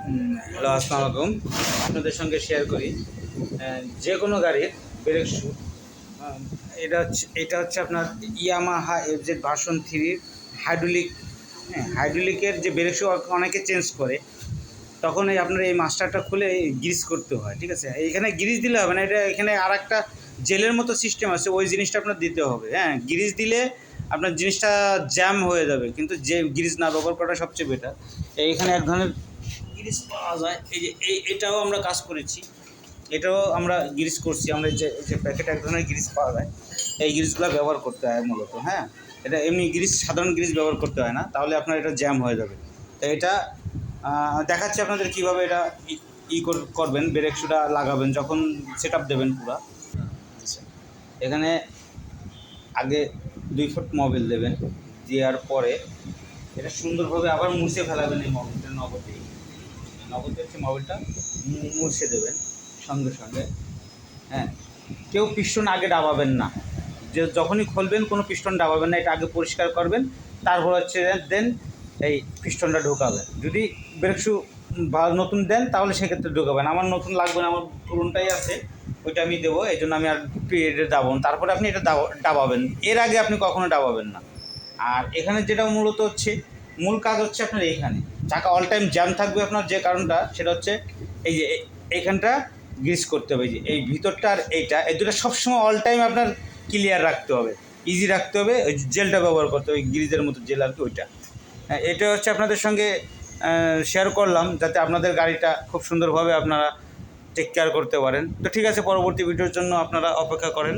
Hello, আসসালামু আলাইকুম। আপনাদের সঙ্গে শেয়ার করি যে কোনো গাড়ির ব্রেক শু। এটা হচ্ছে আপনার ইয়ামাহা এফজেড ভার্সন 3 হাইড্রোলিক। হ্যাঁ, হাইড্রোলিকের যে ব্রেক শু অনেকে চেঞ্জ করে, তখন আপনার এই মাস্টারটা খুলে গ্রিস করতে হয়। ঠিক আছে, এইখানে গ্রিস দিলে হবে না, এটা এখানে আর একটা জেলের মতো সিস্টেম আছে, ওই জিনিসটা আপনার দিতে হবে। হ্যাঁ, গ্রিস দিলে আপনার জিনিসটা জ্যাম হয়ে যাবে, কিন্তু যে গ্রিস না ব্যবহার করাটা সবচেয়ে বেটার। এইখানে এক ধরনের গ্রিস পাওয়া যায়, এই যে এটাও আমরা কাজ করেছি, এটাও আমরা গ্রিস করছি। আমরা যে প্যাকেটে এক ধরনের গ্রিস পাওয়া যায়, এই গ্রিসগুলো ব্যবহার করতে হয় মূলত। হ্যাঁ, এটা এমনি গ্রিস, সাধারণ গ্রিস ব্যবহার করতে হয় না, তাহলে আপনার এটা জ্যাম হয়ে যাবে। তো এটা দেখাচ্ছি আপনাদের কীভাবে এটা করবেন, ব্রেক শুটা লাগাবেন যখন সেট আপ দেবেন পুরা। এখানে আগে 2 ফুট মোবিল দেবেন, দেওয়ার পরে এটা সুন্দরভাবে আবার মুছে ফেলাবেন। এই মোবিলটা নগদে হচ্ছে মোবিলটা মুছে দেবেন সঙ্গে সঙ্গে। হ্যাঁ, কেউ পিস্টন আগে ডাবাবেন না, যে যখনই খুলবেন কোনো পিস্টন ডাবাবেন না, এটা আগে পরিষ্কার করবেন, তারপর হচ্ছে দেন এই পিস্টনটা ঢোকাবেন। যদি ব্রেক শু নতুন দেন তাহলে সেক্ষেত্রে ঢোকাবেন। আমার নতুন লাগবে না, আমার পুরোনটাই আছে, ওইটা আমি দেবো, এই জন্য আমি আর এটা ডাবাবো। তারপরে আপনি এটা ডাবাবেন, এর আগে আপনি কখনো ডাবাবেন না। আর এখানে যেটা মূলত হচ্ছে মূল কাজ হচ্ছে আপনার এইখানে চাকা অল টাইম জ্যাম থাকবে। আপনার যে কারণটা সেটা হচ্ছে এই যে এইখানটা গ্রিস করতে হবে, যে এই ভিতরটা আর এইটা, এই দুটো সবসময় অল টাইম আপনার ক্লিয়ার রাখতে হবে, ইজি রাখতে হবে। ওই জেলটা ব্যবহার করতে হবে, গ্রিজের মতো জেল আর কি, ওইটা। এটা হচ্ছে আপনাদের সঙ্গে শেয়ার করলাম, যাতে আপনাদের গাড়িটা খুব সুন্দরভাবে আপনারা টেক কেয়ার করতে পারেন। তো ঠিক আছে, পরবর্তী ভিডিওর জন্য আপনারা অপেক্ষা করেন।